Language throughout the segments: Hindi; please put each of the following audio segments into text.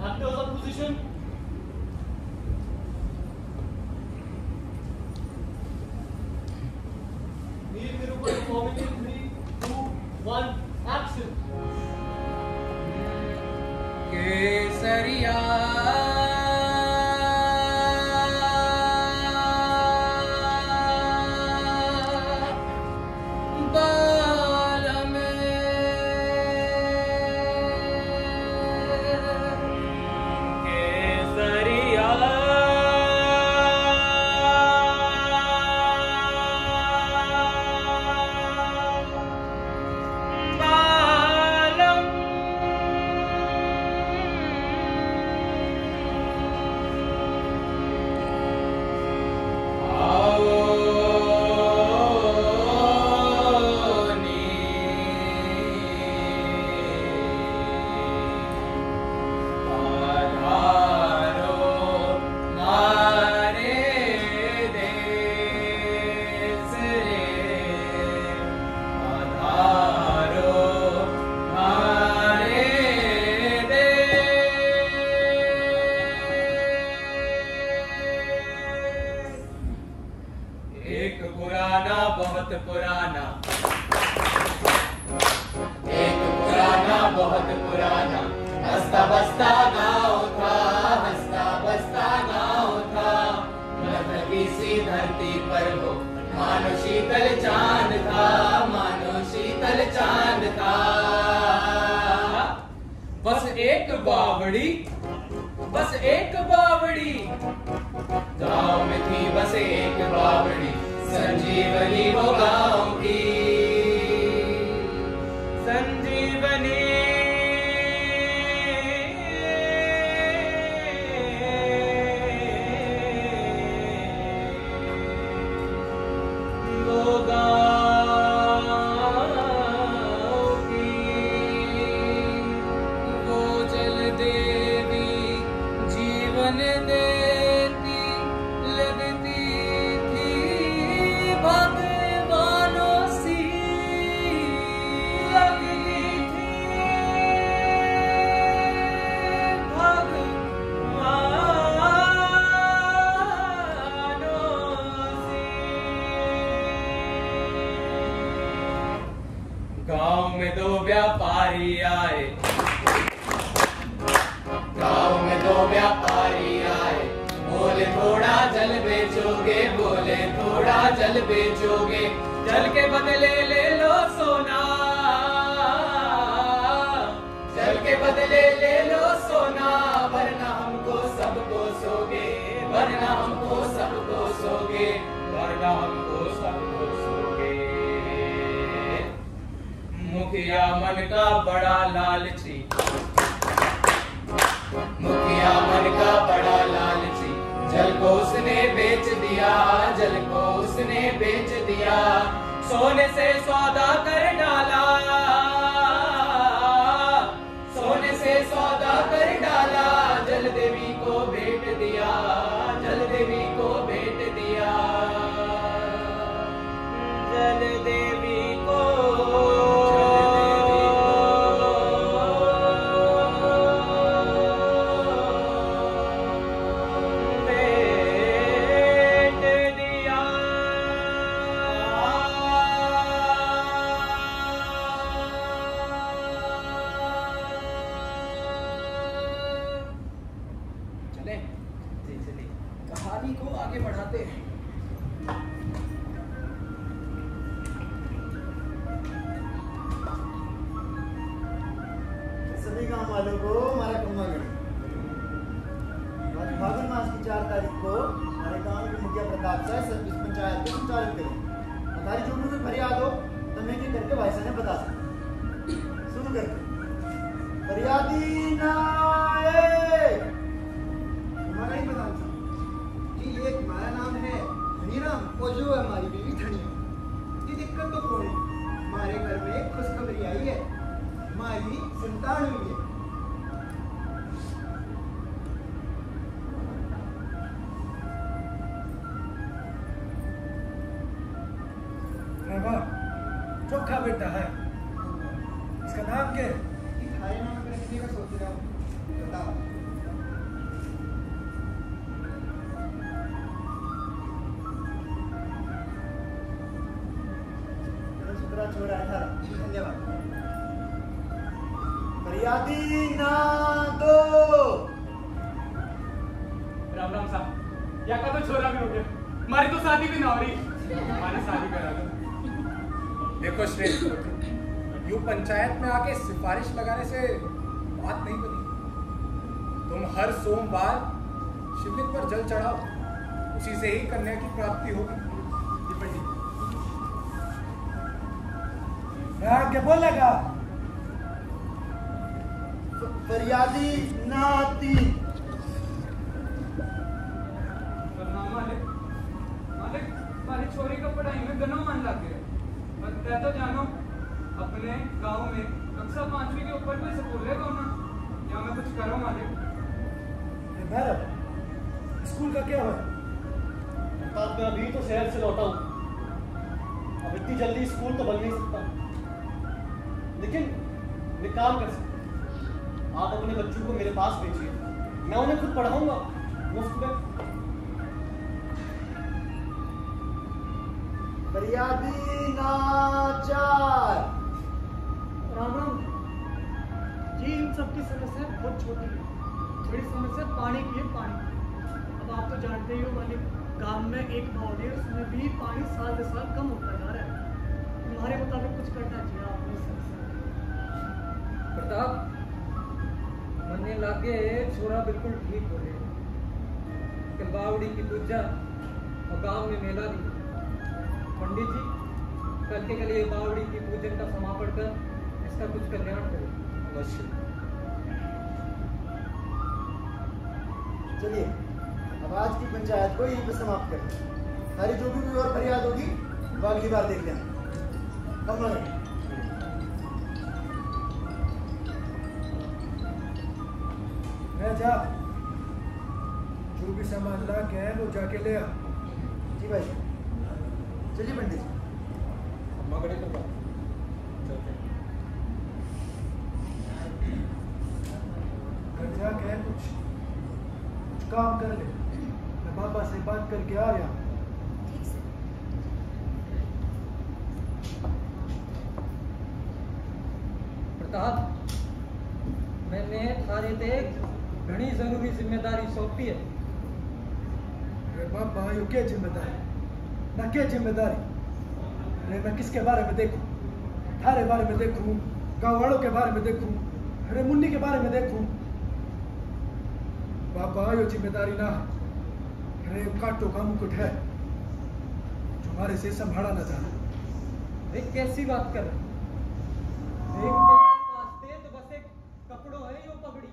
Actors of position. Veer Nirupa performing in 3, 2, 1, action. केसरिया बाल में केसरिया बहुत पुराना, एक पुराना बहुत पुराना हंसता बसता गाँव था, हंसता बसता गाँव था। लगी सी धरती पर वो मानो शीतल चांद था, मानो शीतल चांद था। बस एक बावड़ी, बस एक बावड़ी गाँव में थी, बस एक बावड़ी संजीवनी वो गाँव की संजीवनी। वो गाँव की वो जल देवी जीवन देती लगती भगवानों सी लगती थी, भगवानों सी। गांव में दो व्यापारी आए, गांव में दो व्यापारी आए। बोले थोड़ा जल बेचोगे, बोले थोड़ा जल बेचोगे, जल के बदले ले लो सोना, जल के बदले ले लो सोना, वरना हमको सबको सोगे, वरना हमको सबको सोगे, वरना हमको सबको सोगे। मुखिया मन का बड़ा लालची, मुखिया मन का बड़ा लालची, जल को उसने बेच दिया, जल को उसने बेच दिया। सोने से सौदा कर डाला, सोने से सौदा कर डाला, जल देवी को भेंट दिया, जल देवी को भेंट दिया, जल देवी को कहानी को आगे बढ़ाते हैं। सभी गाँव वालों को हमारा कुम्भागढ़ आज फागुन मास की 4 तारीख को हमारे गांव के मुखिया प्रताप सर सर्विस पंचायत को संचालित करें। हमारी जो भी फरियाद हो तो मैं करके भाई साहब ने बता सकते। शुरू करते फरियादी नायक हमारा ही प्रधान साहब जी, ये हमारा नाम है धनीराम और जो है हमारी बीवी धनिया। ये दिक्कत तो कोई नहीं, हमारे घर में एक खुशखबरी आई है, हमारी संतान हुई है। चोखा बेटा है, इसका नाम क्या है? थारे नाम पर रखने का सोच रहा हूँ, बताओ। धन्यवाद। फरियादी ना दो। राम राम साहब, या का तो छोरा भी हो गया, हमारी तो शादी भी ना हो रही, हमारी शादी करा दो। देखो श्रेष्ठ पुत्र, यूं पंचायत में आके सिफारिश लगाने से बात नहीं बनी। तुम हर सोमवार शिवलिंग पर जल चढ़ाओ, उसी से ही कन्या की प्राप्ति होगी। जी पंडित। मैं आगे बोलेगा। फरियादी नाती। मालिक, मालिक, हमारी छोरी को पढ़ाई में गनो मन लग गया। मैं तो जानो अपने गांव में कक्षा 5वीं के ऊपर भी स्कूल है कौन, या मैं कुछ करूँ मालिक? भैरव, स्कूल का क्या हुआ? साहब मैं अभी तो शहर से लौटा हूँ, अब इतनी जल्दी स्कूल तो बन नहीं सकता, लेकिन मैं काम कर सकता। आप अपने बच्चों को मेरे पास भेजिए, मैं उन्हें खुद पढ़ाऊंगा मुफ्त में। फरियादी नाचार। राम राम जी, इन सबकी समस्या बहुत छोटी है, थोड़ी समस्या पानी की है। पानी अब आप तो जानते ही हो मालिक, गांव में एक बावड़ी है, उसमें भी पानी साल से साल कम होता जा रहा है। तुम्हारे मुताबिक कुछ करना चाहिए आपको इस समस्या। प्रताप, मरने लागे छोरा बिल्कुल ठीक हो गए कि बावड़ी की पूजा और गांव में मेला भी। पंडित जी, कल के लिए बावड़ी की पूजन का समापन कर इसका कुछ कल्याण करें। अवश्य। चलिए अब आज की पंचायत को यहीं पर समाप्त करें। सारी जो भी कोई और फरियाद होगी वो अगली बार देख लेना। अब मैं जा, जो भी सामान ला के है वो जाके ले आ। जी भाई, चलिए पंडित जी। अम्मा कड़े तो चलते हैं। घर जाके कुछ काम कर ले, मैं बाबा से बात करके आ गया। प्रताप, मैंने थारे ते घनी जरूरी जिम्मेदारी सौंपी है। अरे बाबा, यो क्या जिम्मेदारी ना क्या जिम्मेदारी? अरे मैं किसके बारे में देखूं? थारे बारे में देखूं, गाँव वालों के बारे में देखूं, अरे मुन्नी के बारे में देखूं? बाबा यो जिम्मेदारी ना, अरे काटो का मुकुट है जो हमारे से संभाला ना जाए। एक कैसी बात कर रहे? एक वास्ते तो बस एक कपड़ो है यो पगड़ी,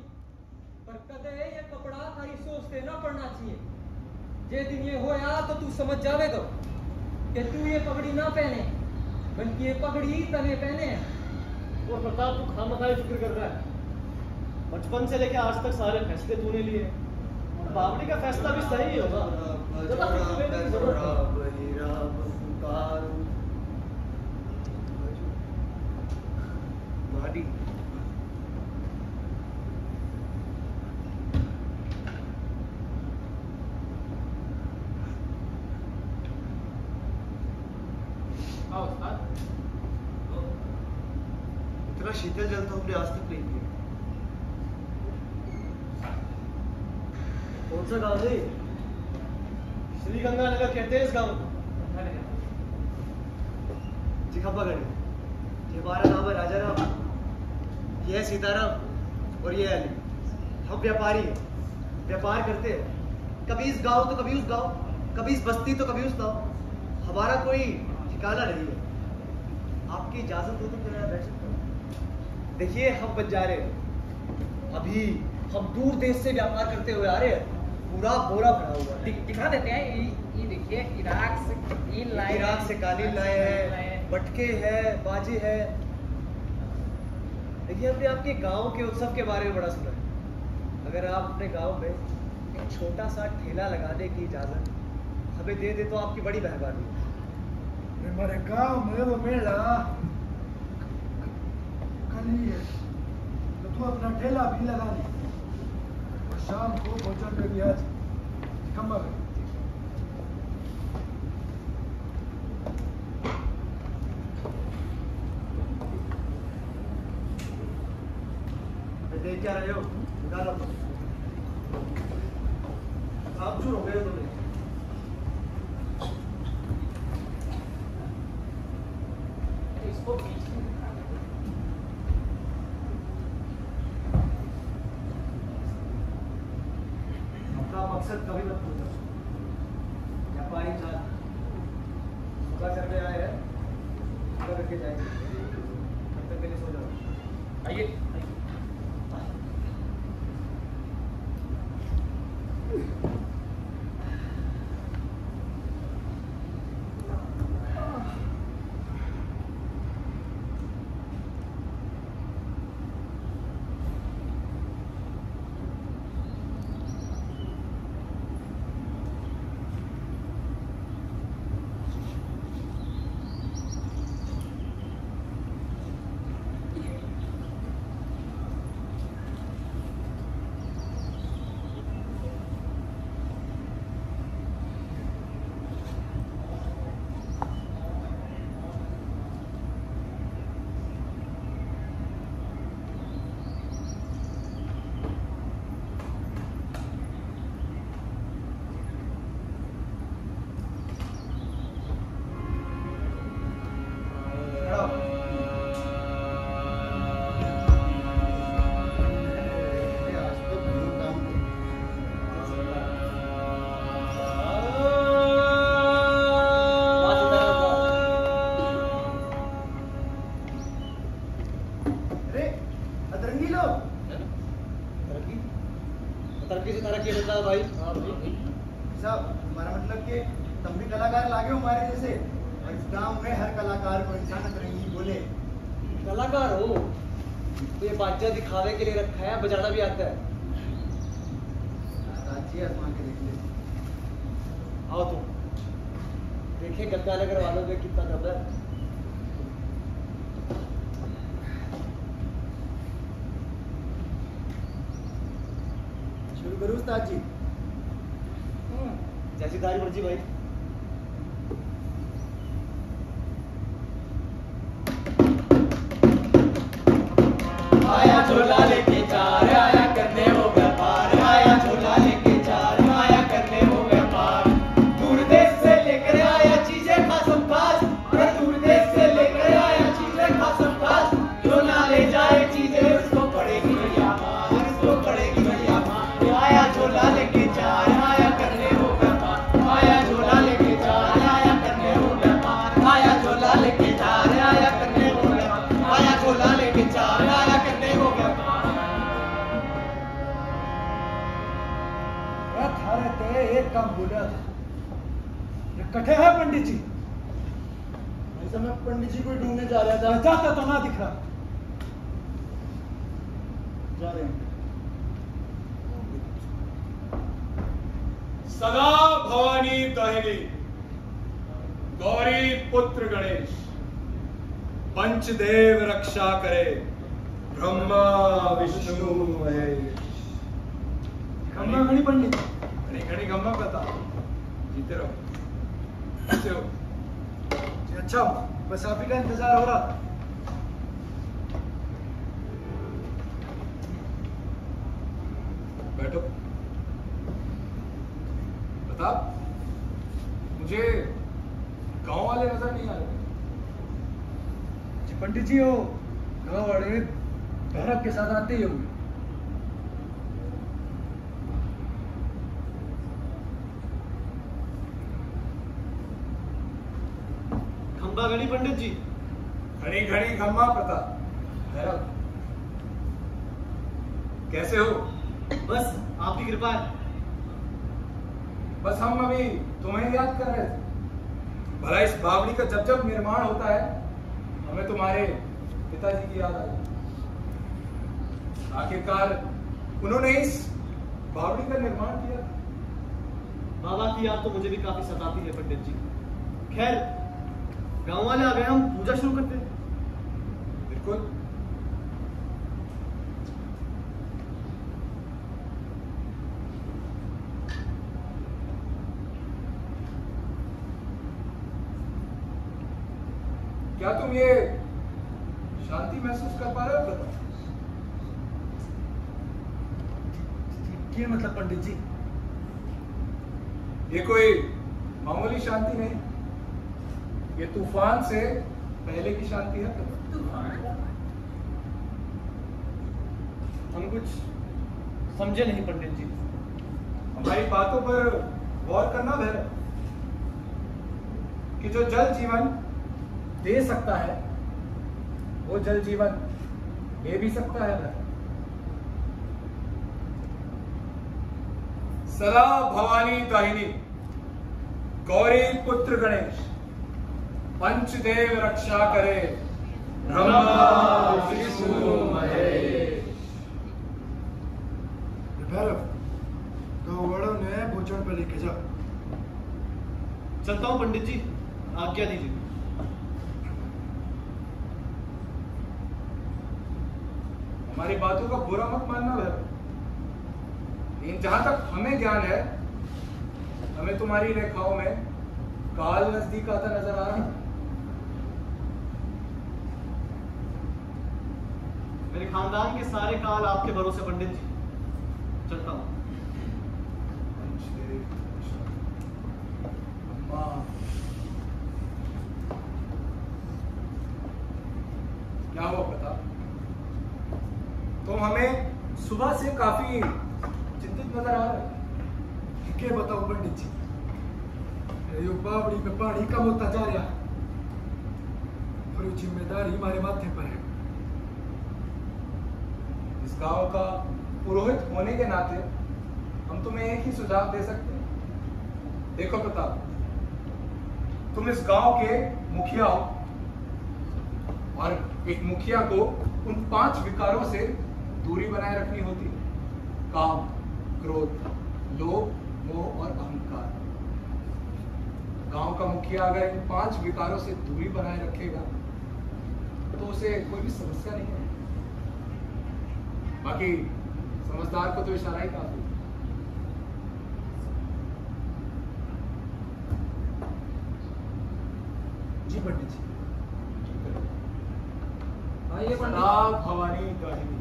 पर कदे ये कपड़ा थारी सोचते ना पड़ना चाहिए। जे दिन ये होया तो तू समझ जावेगा कि तू ये पगड़ी ना पहने, बल्कि ये पगड़ी तने पहने है। और प्रताप, तू खामखाई फिक्र कर रहा है। बचपन से लेकर आज तक सारे फैसले तूने लिए, बावड़ी का फैसला भी सही होगा। ज्यादा फिक्र लेने की जरूरत नहीं। इतना शीतल जल तो हमने आज तक नहीं पिया। कौन सा गाँव है? श्री गंगानगर कहते हैं इस गाँव को। जी खब्बागढ़ी। ये हमारा नाम है राजा राम, ये है सीताराम और ये है अली। हम व्यापारी हैं, व्यापार करते हैं, कभी इस गांव तो कभी उस गांव, कभी इस बस्ती तो कभी उस गांव। हमारा कोई ठिकाना नहीं है। आपकी इजाजत हो तो मैं बैठ सकता हूँ? देखिए हम बंजारे हैं, अभी हम दूर देश से व्यापार करते हुए आ रहे हैं, पूरा बोरा भरा हुआ है। दिखा देते हैं, ये देखिए इराक से कालीन लाए हैं, मटके है, बाजे है। देखिए हमने आपके गांव के उत्सव के बारे में बड़ा सुना है। अगर आप अपने गांव में एक छोटा सा ठेला लगाने की इजाजत हमें दे दे तो आपकी बड़ी मेहरबानी है। हमारे गांव में वो मेला कल ही है, तो तू अपना ठेला भी लगा ले और शाम को भोजन में भी आज खम्बा कर। क्या रहे हो? निकालो। आप चूर हो गए हो तुम। इसको बीच में अपना मकसद कभी मत भूलना। व्यापारी जान सुबह करने आए हैं, सुबह करके जाएंगे। तब तक के लिए सो जाओ। आइए। तरक्की से तरक्की होता है भाई। साहब हमारा मतलब कि तुम भी कलाकार लागे हो हमारे जैसे, और इस गांव में हर कलाकार को इंसान अतरंगी बोले। कलाकार हो तो ये बाजा दिखावे के लिए रखा है, बजाना भी आता है। राज्य आसमान के देख ले। आओ तुम देखिए गद्दा नगर वालों में कितना दम है। शुरू करूँ उस्ताद जी? जैसी तारी मर्जी भाई। आया झोला लेके चार, आया करने वो व्यापार, आया झोला लेके चार, आया करने वो व्यापार। दूर देश से लेकर आया चीजें खासम खास, अरे दूर देश से लेकर आया चीजें खासम खास। जो ना ले जाए चीजें उसको पड़ेगी बढ़िया मार, उसको पड़ेगी बढ़िया मार। आया झोला लेके चार, आया करने वो व्यापार, आया झोला लेके चार, आया करने वो व्यापार, आया झोला लेके चार, आया करने वो व्यापार, आया झोला लेके चार, आया करने वो व्यापार। थारे ते एक काम बोला था, ये कटे है पंडित जी। ऐसा मैं पंडित जी को ढूंढने जा रहा था। जाता तो ना दिख रहा। जा रहे हैं। सदा भवानी दाहिनी, गौरी पुत्र गणेश, पंचदेव रक्षा करे, ब्रह्मा विष्णु महेश। खम्मा खड़ी पंडित। घड़ी घड़ी गम्मा पता, जीते रहो। कैसे हो? जी, अच्छा बस आप ही का इंतजार हो रहा। बैठो। प्रताप, मुझे गांव वाले नजर नहीं आ रहे। जी पंडित जी हो गाँव वाले भैरव के साथ आते ही होंगे। खंबा गणी पंडित जी। घड़ी घड़ी खम्मा प्रताप। भैरव, कैसे हो? बस आपकी कृपा है। बस हम अभी तुम्हें याद कर रहे थे। भला इस बावड़ी का जब जब निर्माण होता है हमें तुम्हारे पिताजी की याद आई। आखिरकार उन्होंने इस बावड़ी का निर्माण किया। बाबा की याद तो मुझे भी काफी सताती है पंडित जी। खैर गांव वाले आ गए, हम पूजा शुरू करते हैं। बिल्कुल। क्या तुम ये शांति महसूस कर पा रहे हो प्रताप? क्या मतलब पंडित जी? ये कोई मामूली शांति नहीं, ये तूफान से पहले की शांति है। हम कुछ समझे नहीं पंडित जी। हमारी बातों पर गौर करना भैरव, कि जो जल जीवन दे सकता है वो जल जीवन ले भी सकता है भैरव। सदा भवानी दाहिनी गौरी पुत्र गणेश, पंचदेव रक्षा करे ब्रह्मा विष्णु महेश। भैरव, गाँव वालों ने भोजन पर लेके जा। चलता हूँ पंडित जी, आज्ञा दीजिए। हमारी बातों का बुरा मत मानना भैरव, लेकिन जहां तक हमें ज्ञान है, हमें तुम्हारी रेखाओं में काल नजदीक आता नजर आ रहा है। मेरे खानदान के सारे काल आपके भरोसे पंडित जी। चलता हूँ। क्या हुआ प्रताप? तुम हमें सुबह से काफी चिंतित नजर आ रहे। क्या बताऊं पंडित जी, ये बावड़ी में पानी कम होता जा रहा है और ये जिम्मेदारी हमारे माथे पर है। इस गांव का पुरोहित होने के नाते हम तुम्हें एक ही सुझाव दे सकते हैं। देखो प्रताप, तुम इस गांव के मुखिया हो और एक मुखिया को उन 5 विकारों से दूरी बनाए रखनी होती है। काम, क्रोध, लोभ, मोह और अहंकार। गांव का मुखिया अगर इन 5 विकारों से दूरी बनाए रखेगा तो उसे कोई भी समस्या नहीं है। बाकी समझदार को तो इशारा ही काफी। जी पंडित जी। आइए पंडित। सदा भवानी दाहिनी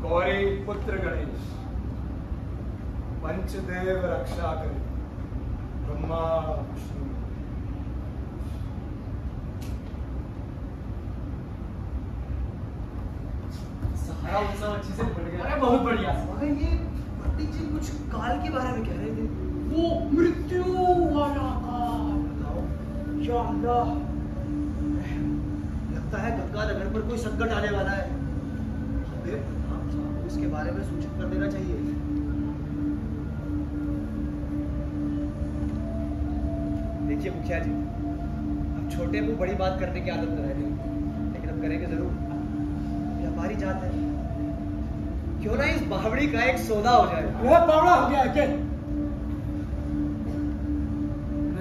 गौरी पुत्र गणेश, पंचदेव रक्षा करे ब्रह्मा विष्णु। सारा उत्सव अच्छे से निपट गया। अरे बहुत बढ़िया। मगर ये पंडित जी कुछ काल के बारे में कह रहे थे। वो मृत्यु वाला काल। या अल्लाह, लगता है गंगा नगर पर कोई संकट आने वाला है। हमें प्रधान साहब को इसके बारे में सूचित कर देना चाहिए। देखिए मुखिया जी, अब छोटे को बड़ी बात करने की आदत तो है नहीं, लेकिन हम करेंगे जरूर। व्यापारी जात है, क्यों ना इस बावड़ी का एक सौदा हो जाए। यह पावड़ा हो गया क्या?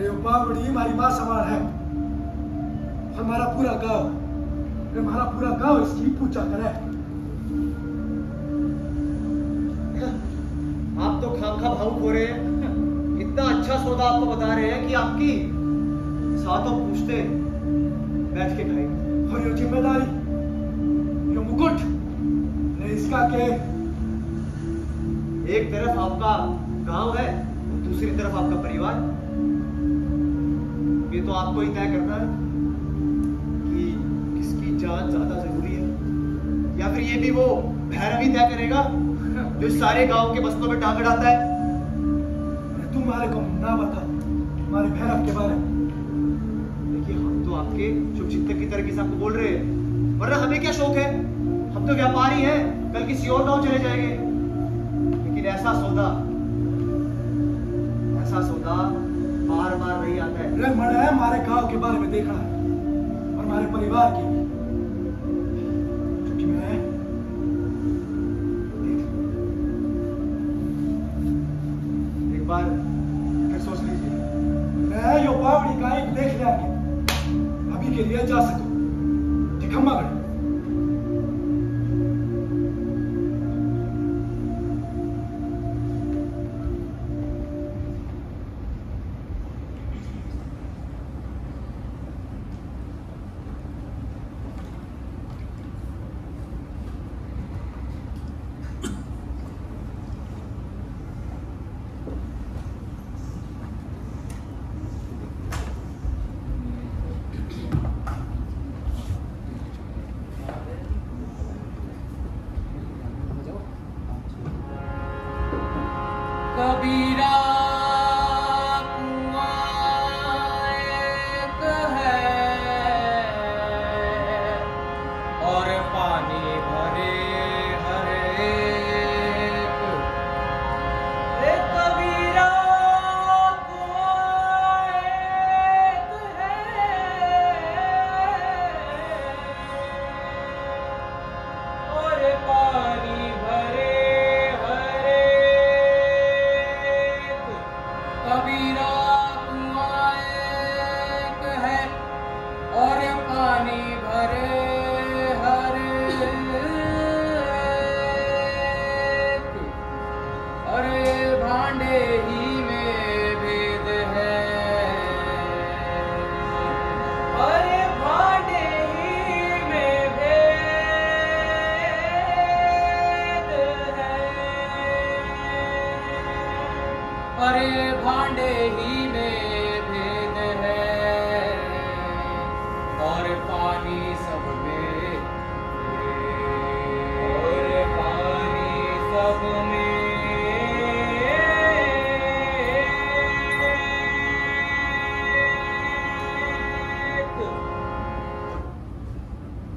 ये बावड़ी हमारी माँ समान है। हमारा पूरा गांव इसकी पूजा करे। आप तो खामखा भावुक हो रहे हैं। इतना अच्छा सौदा आपको बता रहे हैं कि आपकी सातों पूछते बैठ के खाएंगे। और ये जिम्मेदारी, ये मुकुट ने इसका के एक तरफ आपका गांव है और दूसरी तरफ आपका परिवार। ये तो आपको ही तय करना है कि किसकी जान ज्यादा जरूरी है, या फिर ये भी वो भैरव ही तय करेगा जो सारे गांव के बस्तों में टांग अड़ाता है। तुम्हारे को ना बता हमारे भैरव के बारे में। देखिए, हम तो आपके शुभचिंतक की तरह से आपको बोल रहे हैं, वरना हमें क्या शौक है? हम तो व्यापारी हैं, कल किसी और गांव चले जाएंगे। लेकिन ऐसा सौदा बार बार नहीं आता है। अरे मन है हमारे गांव के बारे में देखना है और हमारे परिवार की भी, क्योंकि मैं एक बार फिर सोच लीजिए। मैं यो बावड़ी का एक देख लिया अभी के लिए जा सकूं। दिखम्मा गढ़ कबीरा कुआं एक है और पानी भरे हर एक। रे कबीरा कुआं एक है और पानी भरे हर एक। कबीरा कुआं एक है और पानी भरे हर एक। अरे भांडे ही में भेद है। अरे भांडे ही में भेद है। अरे भांडे ही में भेद है और पानी सब में और पानी सब में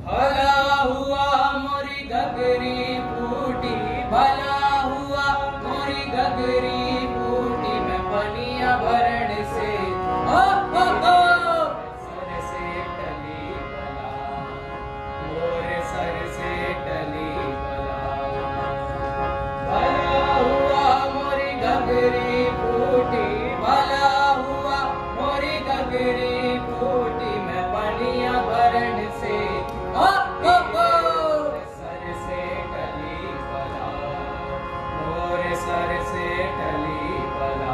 भला हुआ मोरी गगरी फूटी, भला हुआ मोरी गगरी फूटी। मैं पनिया भरण से सर से टली बला, मोरे सर से टली बला। भला हुआ मोरी गगरी फूटी, भला हुआ मोरी गगरी फूटी। मैं पनिया भरण से सर से टली बला, मोरे सर से टली बला।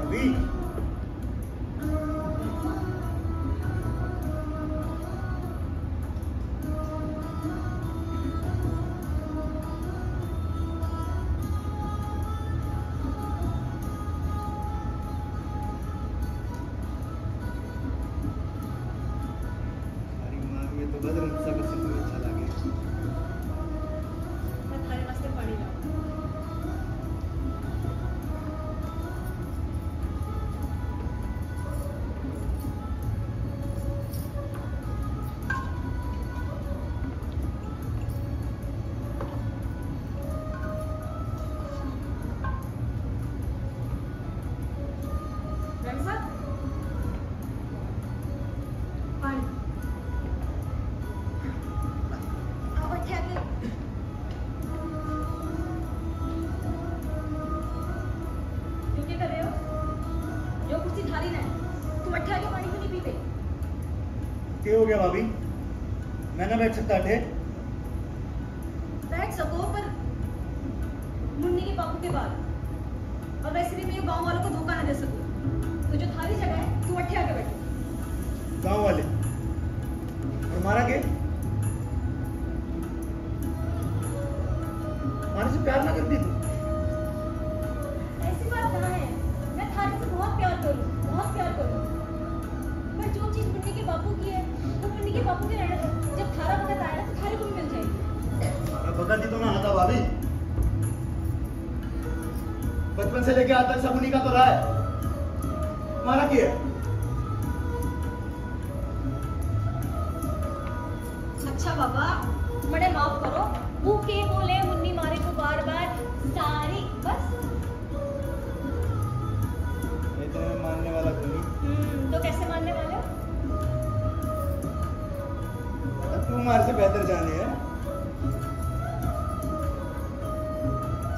अभी हमारी माँ को ये तो बदल सब तुम्हें अच्छा लगे। मैं थारे वास्ते पानी लाऊं। रमसा, पानी। आओ उठे आके। क्यों क्या कर रहे हो? जो कुर्सी थारी ना है, तुम उठे आके पानी क्यों नहीं पीते? क्या हो गया भाभी? मैं ना बैठ सकता थे। बैठ सको पर मुन्नी के बापू के बाद, और वैसे भी मैं गांव वालों को धोखा न दे सकूं। तो जो थारी जगह है, तू उठे आके बैठो। गांव वाले और मारा के हमारे से प्यार ना करती तू। ऐसी बात कहाँ है? मैं थारे से बहुत प्यार करूं, बहुत प्यार करूं। पर जो चीज मुन्नी के बापू की है, वो मुन्नी के बापू के रहने दो। जब थारा वक्त आएगा तो थारे को भी मिल जाएगी। हमारा बगल ही तो ना आता भाभी। बचपन से लेके आज तक सब उन्हीं का तो रहा है। हमारा क्या है? अच्छा बाबा, मड़े माफ करो। वो के बोले मुन्नी मारे को बार बार सारी बस। ये तो मैं मानने वाला कोई नहीं। तो कैसे मानने वाले हो? तू हमारे से बेहतर जाने है।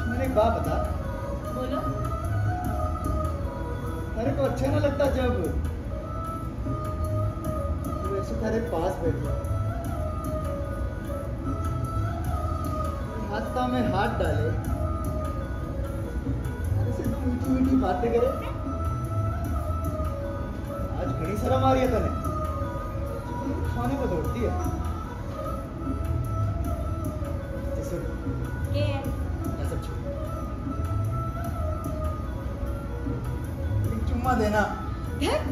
मैंने एक बात बता। बोलो। तेरे को अच्छा ना लगता जब तू ऐसे तेरे पास बैठ जाए, हाथ में हाथ डाले, ऐसे मीठी मीठी बातें करे। आज बड़ी शर्म आ रही है तने। खाने को दौड़ती है। जैसे के ये सब छोड़। एक चुम्मा देना। धत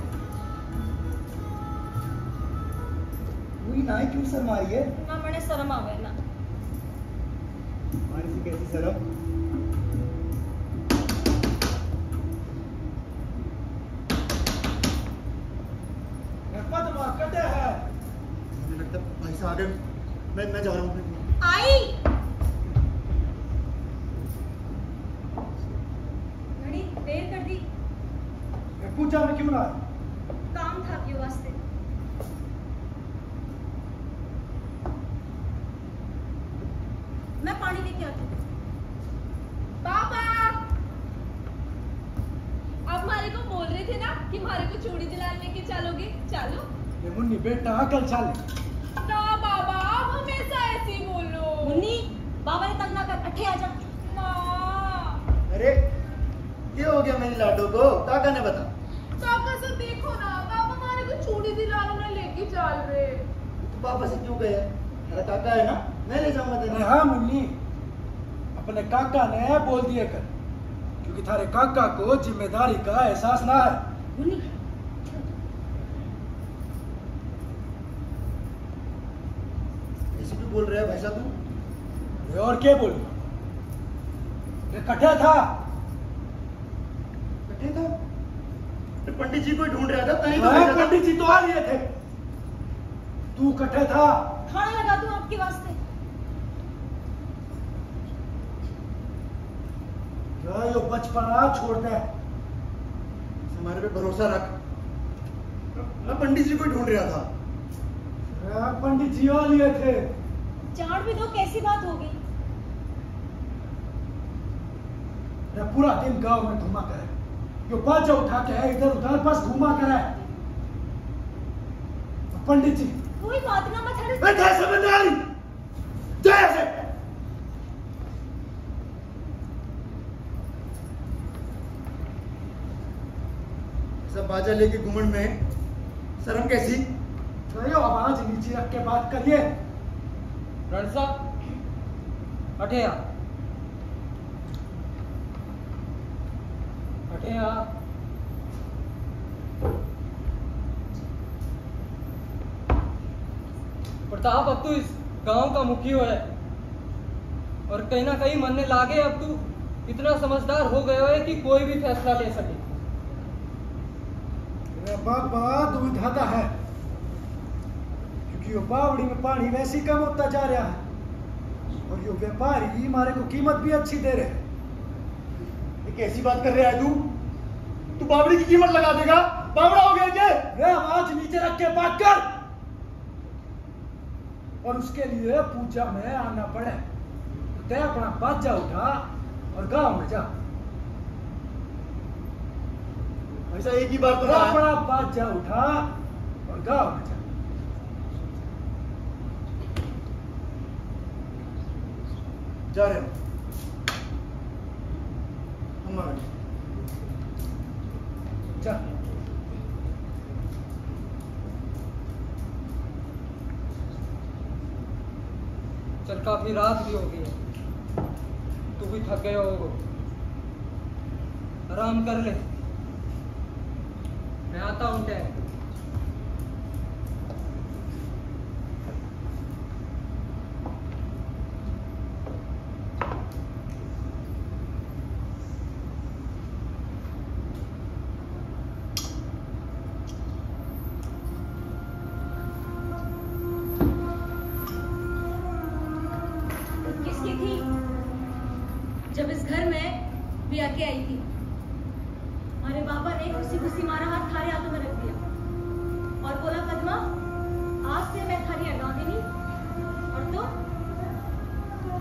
वही ना है, क्यों शर्म आ रही है? ना मने शर्म आवे ना। हमारी से कैसी शर्म? कटे है। मुझे लगता है भाई साहब आ गए। मैं जा रहा हूँ। आई घड़ी देर कर दी। पूजा में क्यों ना आए? काम था आपके वास्ते। मैं पानी लेके आती हूँ। पापा आप मारे को बोल रहे थे ना कि मारे को चूड़ी दिलाने लेके चलोगे। चलो ये मुन्नी बेटा कल चल। ना बाबा आप हमेशा ऐसे ही बोलो। मुन्नी बाबा ने तंग ना कर, अठे आ जा। ना अरे क्या हो गया मेरी लाडो को? काका ने बता। काका से देखो ना, पापा मारे को चूड़ी दिलाने लेके चल रहे। तू पापा से क्यों गया? मेरा काका है ना, मैं ले जाऊंगा अरे तेरे। हाँ मुन्नी, अपने काका ने बोल दिए कर, क्योंकि थारे काका को जिम्मेदारी का एहसास ना है। मुन्नी ऐसे क्यों बोल रहा है भाई साहब तू? अरे और क्या बोलूं? ये कटे था। कटे था? तो पंडित जी को ही ढूंढ रहा था, तभी तो मैं भेजा था। पंडित जी तो आ लिए थे, तू कटे था। खाना लगा दूं आपके वास्ते। यो बचपना छोड़ दे। हमारे पे भरोसा रख। मैं पंडित जी को ही ढूंढ रहा था। अरे पंडित जी आ लिए थे। चाड़ भी दो, कैसी बात हो गई? अरे पूरा दिन गांव में घुमा करे, यो बाजा उठा के इधर उधर बस घुमा करे। पंडित जी कोई बात ना मत हट। बैठे समझदारी जैसे सब बाजा लेके घुमंड में शर्म कैसी? यो आवाज नीचे रख के बात करिए। रणसा अठे आ। अठे आ। प्रताप अब तू इस गांव का मुखिया है और कहीं ना कहीं मनने लागे अब तू इतना समझदार हो गया है कि कोई भी फैसला ले सके। मेरा बाबा दुविधा है, क्योंकि यो बावड़ी में पानी वैसे ही कम होता जा रहा है और यो व्यापारी हमारे को कीमत भी अच्छी दे रहे हैं। ये कैसी बात कर रहा है तू? तू बावड़ी की कीमत लगा देगा? बावड़ा हो गया क्या? रे आवाज नीचे रख के बात कर, और उसके लिए पूजा में आना पड़े तो तय अपना बाजा उठा और गांव में जा। ऐसा एक ही बार तो तो कहा है। अपना बाजा उठा और गांव में जा। जा रहे हैं हम आ गए। जा। चल काफी रात भी हो गई है, तू भी थक गया होगा, आराम कर ले, मैं आता हूँ टैम। किसकी थी जब इस घर में भी आके आई थी? हमारे बाबा ने खुशी खुशी मारा हाथ थारे हाथों में रख दिया और बोला पद्मा आज से मैं थारी हटा देनी और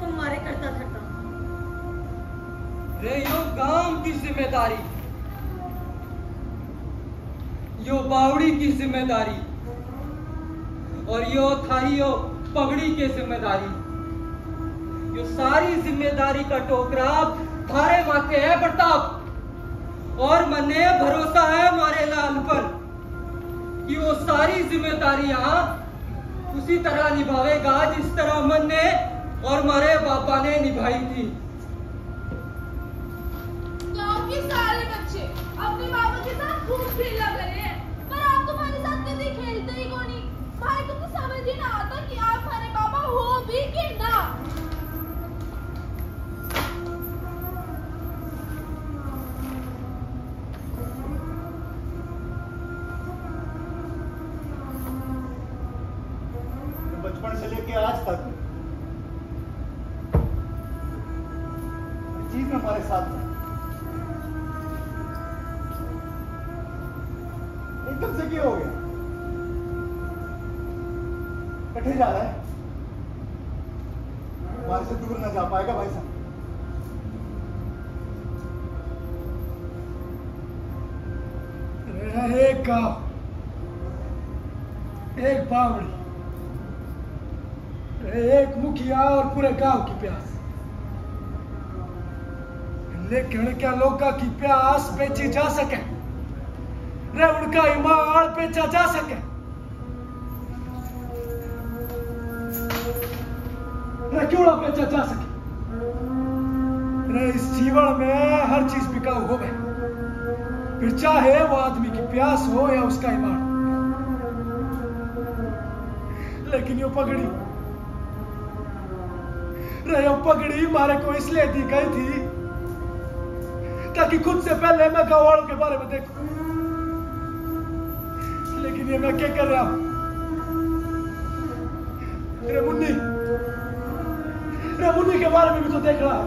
तुम मारे करता धरता। रे यो गांव की जिम्मेदारी, यो बावड़ी की जिम्मेदारी और यो थारी यो पगड़ी की जिम्मेदारी, यो सारी जिम्मेदारी का टोकरा थारे माथे है प्रताप। और मने भरोसा है हमारे लाल पर कि वो सारी जिम्मेदारियां उसी तरह निभावेगा जिस तरह मन ने और हमारे पापा ने निभाई थी। क्योंकि सारे बच्चे अपने पापा के साथ खूब खेला करे हैं, पर आप तुम्हारे साथ कभी खेलते ही कौन नहीं। भाई को तो समझ ही ना आता कि आप हमारे पापा हो भी कि ना। बचपन से लेके आज तक चीज में हमारे साथ है। एकदम से क्या हो गया? कटे जा रहा है, हमारे से दूर ना जा पाएगा भाई साहब। एक गांव, एक बावड़ी, एक मुखिया और पूरे गांव की प्यास। लेकिन क्या लोगों की प्यास बेची जा सके, रे उनका ईमान बेचा जा सके, रे क्यों ना बेचा जा सके? रे इस जीवन में हर चीज बिकाऊ हो गई, फिर चाहे वो आदमी की प्यास हो या उसका ईमान। लेकिन ये पगड़ी, रे ये पगड़ी मारे को इसलिए दी गई थी ताकि खुद से पहले मैं गाँव वालों के बारे में देखूं। लेकिन ये मैं क्या कर रहा हूं? रे मुन्नी के बारे में भी तो देख रहा है,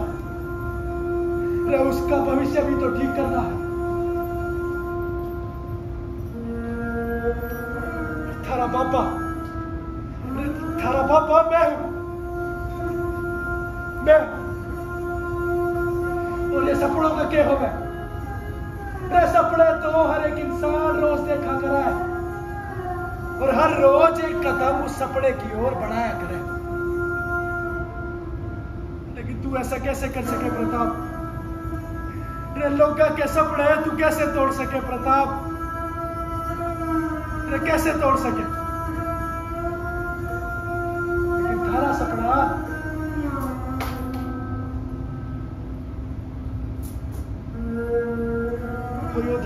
रे उसका भविष्य भी तो ठीक करना है। थारा बापा मैं हूं, मैं। और ये सपनों का क्या होगा? रे सपने तो हर एक इंसान रोज देखा करे और हर रोज एक कदम उस सपने की ओर बढ़ाया करे। लेकिन तू ऐसा कैसे कर सके प्रताप? रे लोगों के सपने तू कैसे तोड़ सके प्रताप? रे कैसे तोड़ सके? लेकिन थारा सपना यो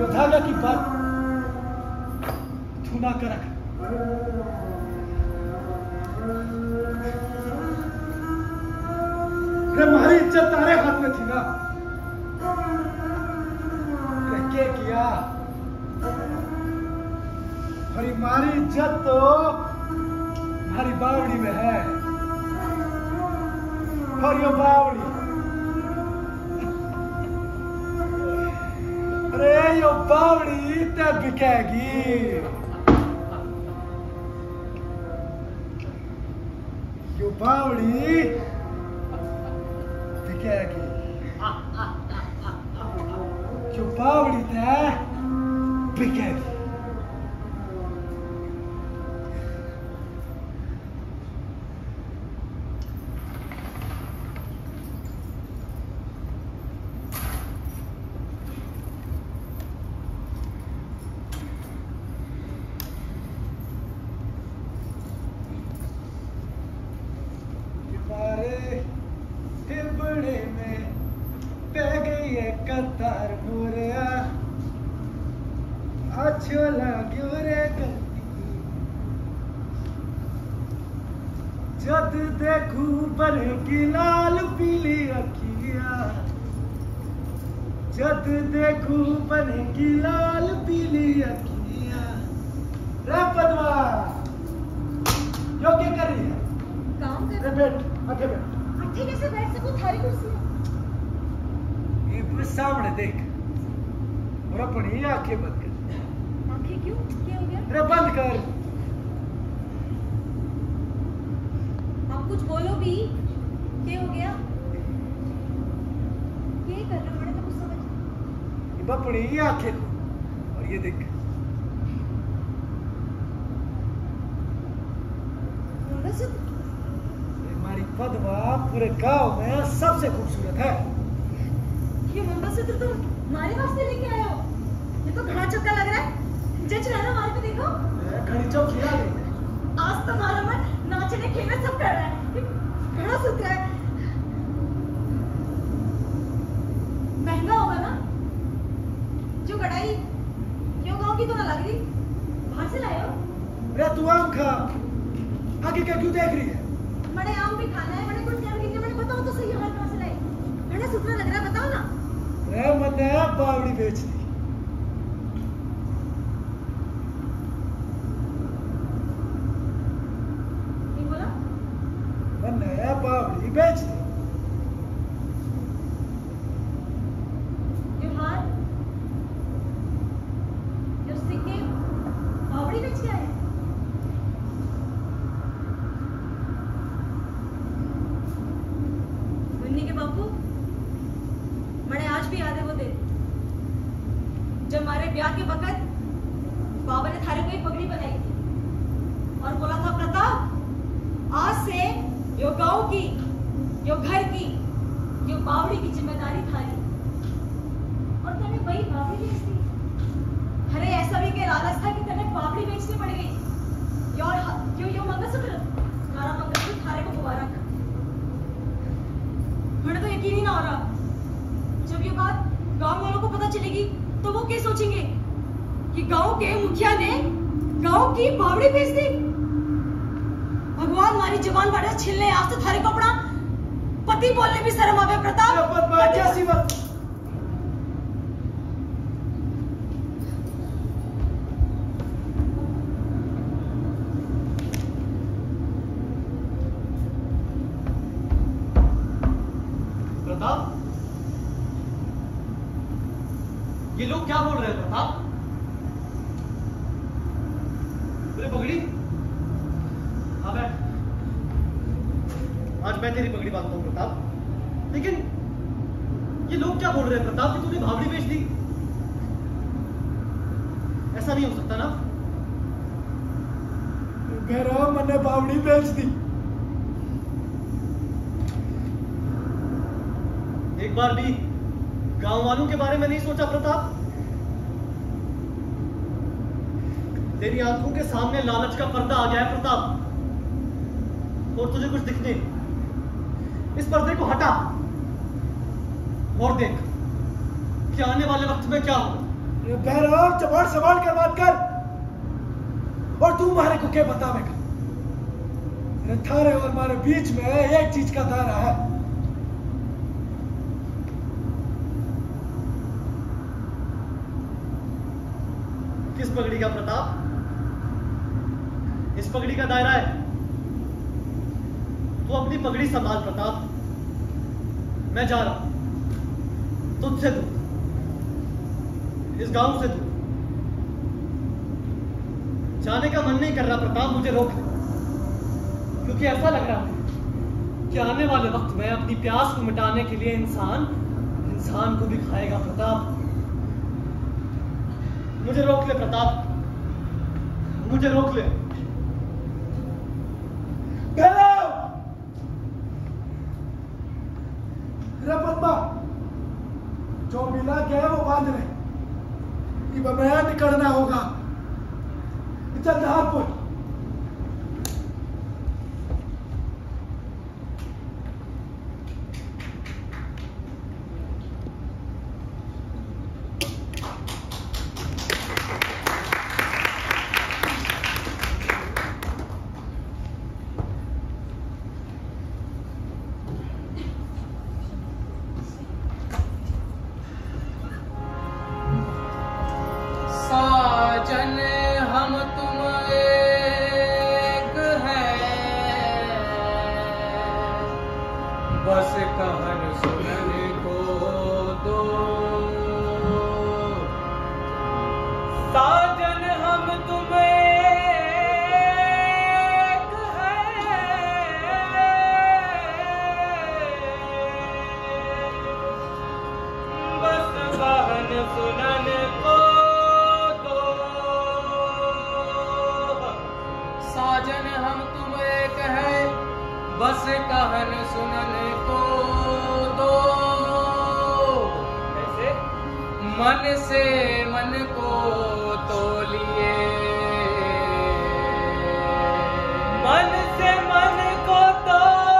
धागा की बात तू ना कर। हमारी इज्जत तारे हाथ में थी ना, क्या किया? और हमारी इज्जत तो हमारी बावड़ी में है, और यो बावड़ी, अरे यो बावड़ी तब बिकेगी। यो बावड़ी बिकेगी, यो बावड़ी तब बिकेगी। टिबड़े में पै गई है कतार मोरिया, अच्छो लाग्यो रे गलती, जद देखू बनेगी लाल पीली अखिया, जद देखू बनेगी लाल पीली अखिया। रे पद्मा, यो क्या कर रही है? काम कर। रे बैठ, आगे बैठ। ठीक से बैठ सकूं, थारी कुर्सी है। ये सामने देख और अपनी आंखें बंद कर। आंखें क्यों? क्या हो गया? अरे बंद कर। आप कुछ बोलो भी। क्या हो गया? क्या कर रहे हो? मैंने तो कुछ समझ नहीं। ये अपनी आंखें और ये देख। हमारी पद्मा पूरे गांव में सबसे खूबसूरत है। ये मंगलसूत्र तुम हमारे वास्ते लेके आए हो? ये तो घड़ा चौका लग रहा है। जज रहा है ना हमारे पे, देखो। घड़ी चौक खिला दे। आज तो हमारा मन नाचने खेलने सब कर रहा है। ये घड़ा सूत्र है, महंगा होगा ना? जो कढ़ाई यो गांव की तो ना लग रही, बाहर से लाए हो? अरे तू आम खा, आगे क्या क्यों देख रही है? बड़े आम भी खाना है, बड़े कुछ भी, बड़े बताओ तो सही हाल कहाँ से लाए? घड़ा सूत्र लग रहा है, बताओ ना। अरे मैंने बावड़ी बेच दी। नहीं बोला? मैंने बावड़ी बेच दी। यो हार, यो सिक्के, बावड़ी बेच के आए? मुन्नी के बापू, मैंने आज भी याद है वो दिन जब हमारे ब्याह के वक्त बाबा ने थारे को एक पगड़ी बनाई थी और बोला था, प्रताप आज से यो गांव की, यो घर की, यो बावड़ी की जिम्मेदारी थारी। और तने वही बावड़ी बेच दी। अरे ऐसा भी के लालच था कि तने बावड़ी बेचनी पड़ गई। यो मंगलसूत्र, हमारा मंगलसूत्र थारे को दोबारा कर। मैंने तो यकीन ही ना हो रहा। जब ये बात गांव वालों को पता चलेगी तो वो क्या सोचेंगे कि गांव के मुखिया ने गांव की बावड़ी बेच दी। भगवान हमारी जुबान बाड़ा छिलने, आज तो थारे को अपना पति बोलने भी शर्म आवे। प्रताप जैसी बात प्रताप, ये लोग क्या बोल रहे हैं प्रताप? तेरी पगड़ी, हाँ बैठ। आज मैं तेरी पगड़ी बांधता हूँ प्रताप। लेकिन ये लोग क्या बोल रहे हैं प्रताप कि तूने भावड़ी बेच दी? ऐसा नहीं हो सकता ना। भैरव, मैंने बावड़ी बेच दी। एक बार भी गांव वालों के बारे में नहीं सोचा प्रताप? तेरी आंखों के सामने लालच का पर्दा आ गया है प्रताप, और तुझे कुछ दिखने। इस पर्दे को हटा और देख कि आने वाले वक्त में क्या हो। ये भैरव, चबाड़ सवाल कर बात कर। और तू मारे को क्या बतावेगा? थारे और हमारे बीच में एक चीज का दायरा है। किस पगड़ी का प्रताप? इस पगड़ी का दायरा है। तू अपनी पगड़ी संभाल प्रताप। मैं जा रहा हूं तुझसे दूर, इस गांव से दूर। जाने का मन नहीं कर रहा प्रताप, मुझे रोक ले। क्योंकि ऐसा लग रहा है कि आने वाले वक्त में अपनी प्यास को मिटाने के लिए इंसान को भी खाएगा प्रताप। मुझे रोक ले प्रताप, मुझे रोक ले। पद्मा, जो मिला गया वो बांध ले। मैं निकलना होगा। चल जहाजपुर। साजन हम तुम एक हैं, बस कहन सुनन को दो। साजन हम तुम एक हैं, बस कहन सुनन को। साजन हम तुम एक है, बस कहन सुनन को दो। मन से मन को तोलिए, मन से मन को तोलिए,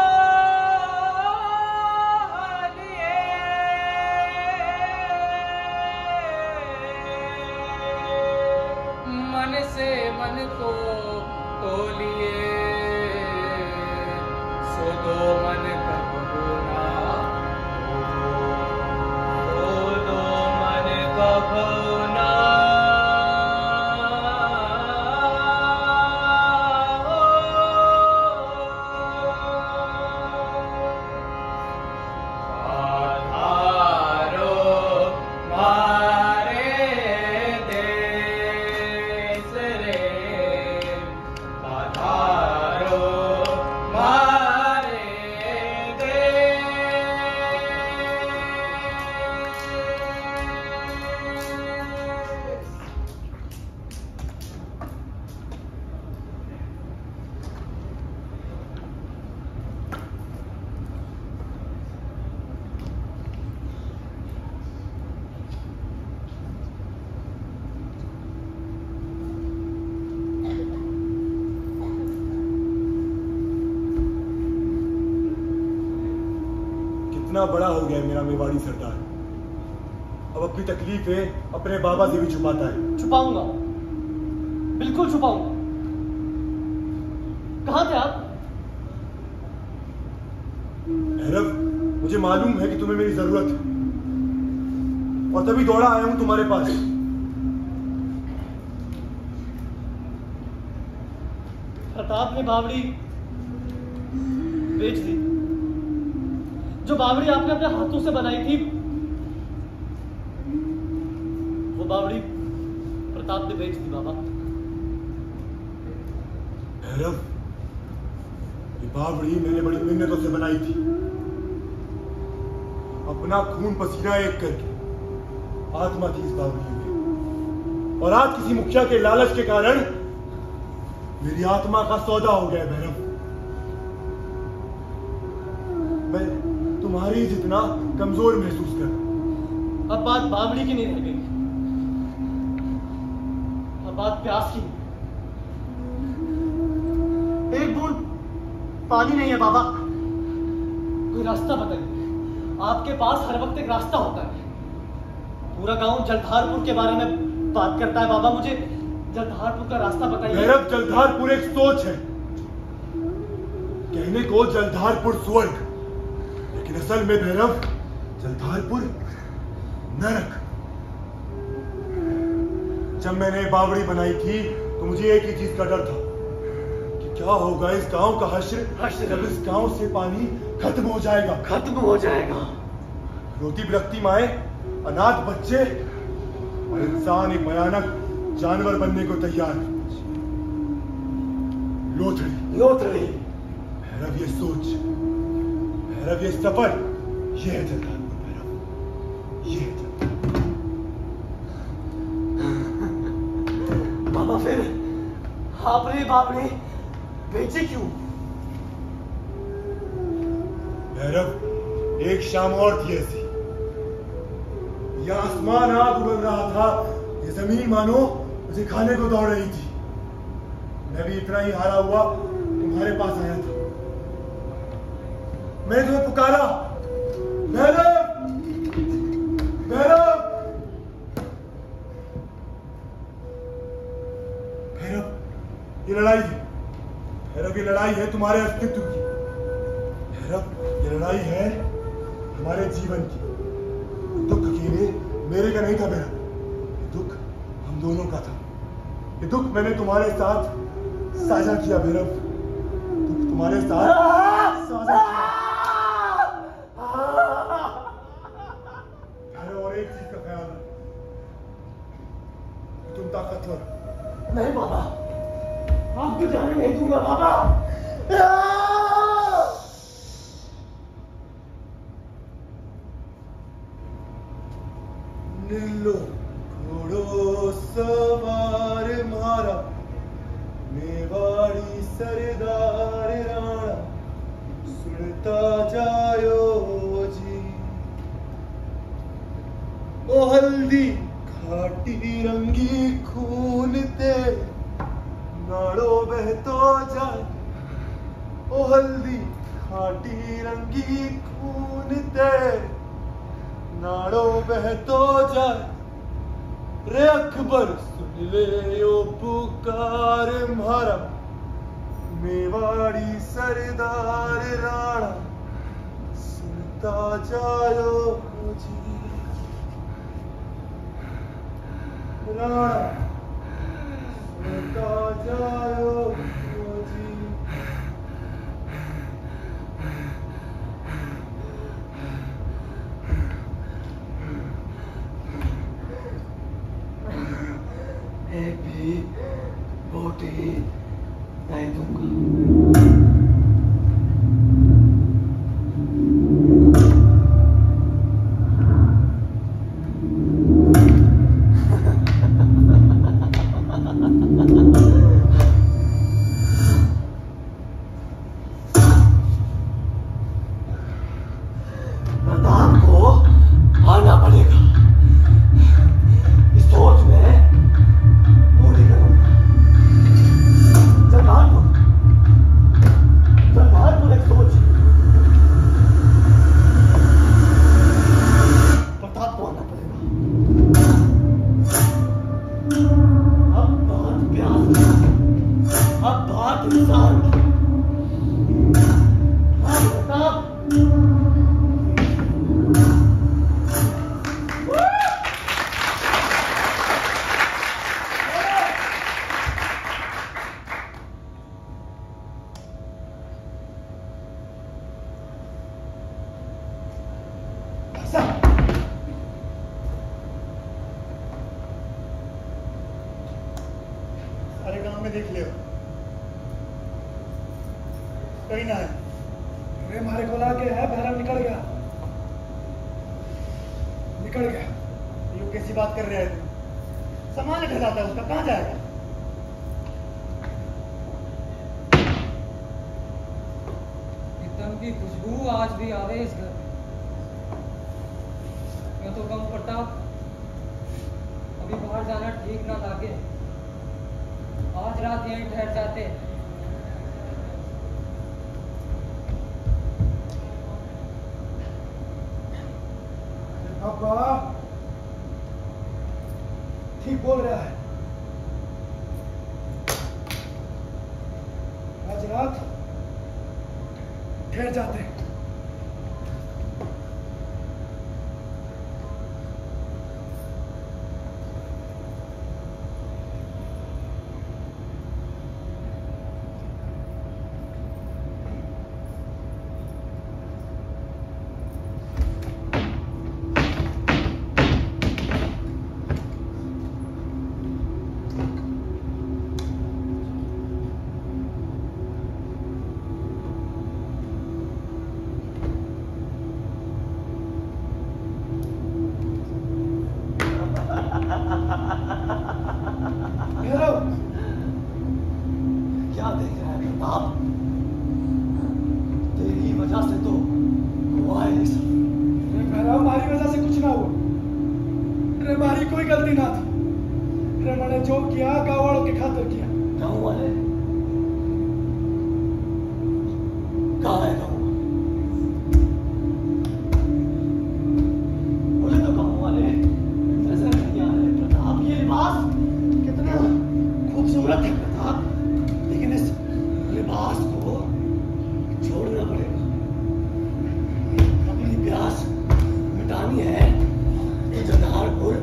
मन से मन को तोलिए, सो दो मन कब होना, सो दो मन कब ना आधारो मारे देश रे, आधारो मारे देश। कितना बड़ा हो गया है मेरा मेवाड़ी सरदार, अब अपनी तकलीफें अपने बाबा से भी छुपाता है। छुपाऊंगा, बिल्कुल छुपाऊंगा। कहाँ थे आप? भैरव, मुझे मालूम है कि तुम्हें मेरी जरूरत है और तभी दौड़ा आया हूं तुम्हारे पास। प्रताप ने बावड़ी बेच दी। जो बावड़ी आपने अपने हाथों से बनाई थी, वो बावड़ी प्रताप ने बेच दी बाबा। भैरव, ये बावड़ी मैंने बड़ी मिन्नतों से बनाई थी, अपना खून पसीना एक करके आत्मा थी इस बावड़ी में, और आज किसी मुखिया के लालच के कारण मेरी आत्मा का सौदा हो गया। भैरव, मैं तुम्हारी जितना कमजोर महसूस कर। अब बात बावड़ी की नहीं रह गई, अब बात प्यास की। एक बूंद पानी नहीं है बाबा, कोई रास्ता बताइए। आपके पास हर वक्त एक रास्ता होता है। पूरा गांव जलधारपुर के बारे में बात करता है बाबा, मुझे जलधारपुर का रास्ता बताइए। भैरव, जलधारपुर एक सोच है। कहने को जलधारपुर स्वर्ग, लेकिन असल में भैरव जलधारपुर नरक। जब मैंने बावड़ी बनाई थी तो मुझे एक ही चीज का डर था कि क्या होगा इस गांव का हश्र जब इस गांव से पानी खत्म हो जाएगा। खत्म हो जाएगा। रोती बिलखती माए, अनाथ बच्चे और इंसान एक भयानक जानवर बनने को तैयार। लोथड़ी। भैरव, ये सोच, भैरव ये सफर, ये है जलधारपुर। भैरव, ये है जलधारपुर। बाबा, फिर आपने बावड़ी बेची क्यों? भैरव, एक शाम और थी ऐसी, यह आसमान आग उगल रहा था, ये जमीन मानो मुझे खाने को दौड़ रही थी। मैं भी इतना ही हारा हुआ तुम्हारे पास आया था। मैंने तुम्हें पुकारा, भैरव, भैरव, भैरव, ये लड़ाई है। भैरव, ये लड़ाई है तुम्हारे अस्तित्व की। भैरव, ये लड़ाई है हमारे जीवन की। दुख अकेले मेरे का नहीं था भैरव, ये दुख हम दोनों का था। ये दुख मैंने तुम्हारे साथ साझा किया भैरव, दुख तुम्हारे साथ साझा किया। भैरव, और एक चीज का ख्याल रख, तुम ताकतवर। नहीं बाबा, आपको जाने नहीं दूंगा बाबा। नीलो घोड़ो सवार मारा, मेवाड़ी सरदार राणा, सुनता जायो जी। ओ हल्दी घाटी रंगी खून ते नाड़ो बहतो जाए ओ हल्दी घाटी रंगी खून ते नाड़ो बहतो जाए रे अकबर सुन ले ओ पुकार म्हारा मेवाड़ी सरदार राणा सुनता जायो जी राणा सुनता जायो जी एक भी रोटी नहीं दूंगा। प्रताप को आना पड़ेगा। इस सोच में पूरी करूंगा। सरदार एक सोच प्रताप को आना पड़ेगा। अब बात प्यार की, अब बात इंसान की। हाँ प्रताप सारे गांव में देख लियो, कहीं ना है। अरे हमारे को ला के है, भैरव निकल गया। ये कैसी बात कर रहे हैं? सामान घर आता है उसका, कहाँ जाएगा? एकदम की खुशबू आज भी आवे इस घर में। मैं तो कम प्रताप अभी बाहर जाना ठीक ना लागे। आज रात यहीं ठहर जाते। पापा ठीक बोल रहा है। आज रात ठहर जाते। क्या देख रहा है प्रताप? तेरी वजह से तो हुआ है ये सब। हमारी वजह से कुछ ना हुआ। अरे हमारी कोई गलती ना थी। अरे मैंने जो किया गाँव वालों के खातिर किया। गाँव वाले कहाँ है? गाँव बोले तो गाँव वाले नजर नहीं आ रहे। प्रताप ये लिबास कितना खूबसूरत है प्रताप, लेकिन इस लिबास को छोड़ना पड़ेगा। अपनी प्यास मिटानी है तो जनारपुर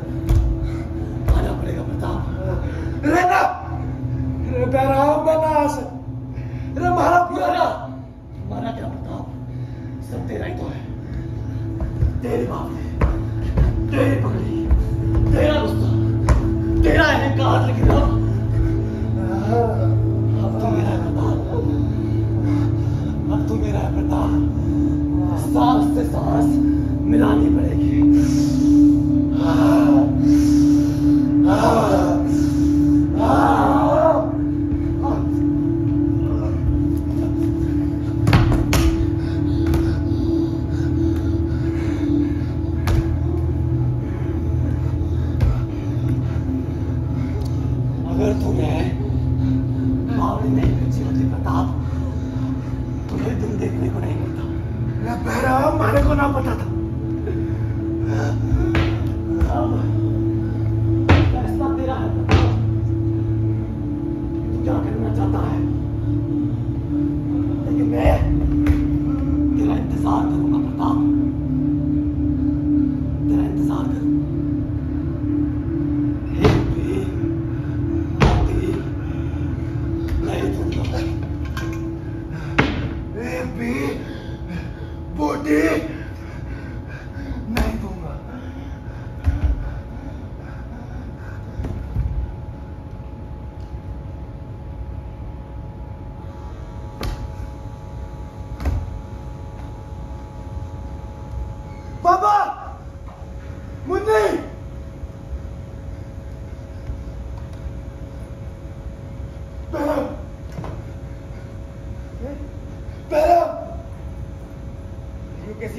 आना पड़ेगा प्रताप। रहना अरे बैराम बना से। अरे मारा पूरा ना। हमारा क्या प्रताप, सब तेरा ही तो है। तेरी बात है, तेरी पगड़ी, तेरा गुस्सा, तेरा अहंकार, लेकिन अब तो मेरा है प्रताप। अब तो मेरा है प्रताप। सांस से सांस मिलानी पड़ेगी।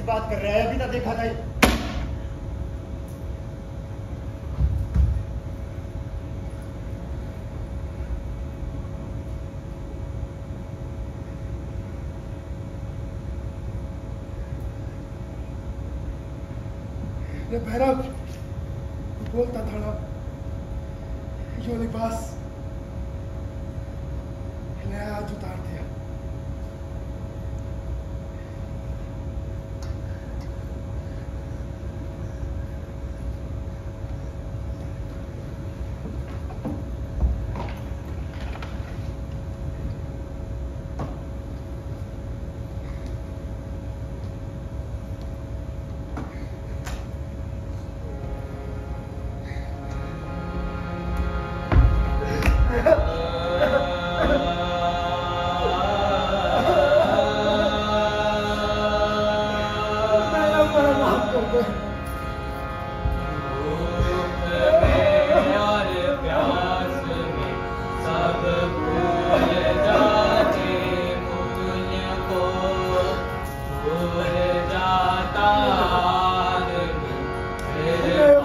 बात कर रहा है? अभी तक देखा था ये भैरव बोलता था ना, यो लिबास इन्हें आज उतार दिया।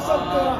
सब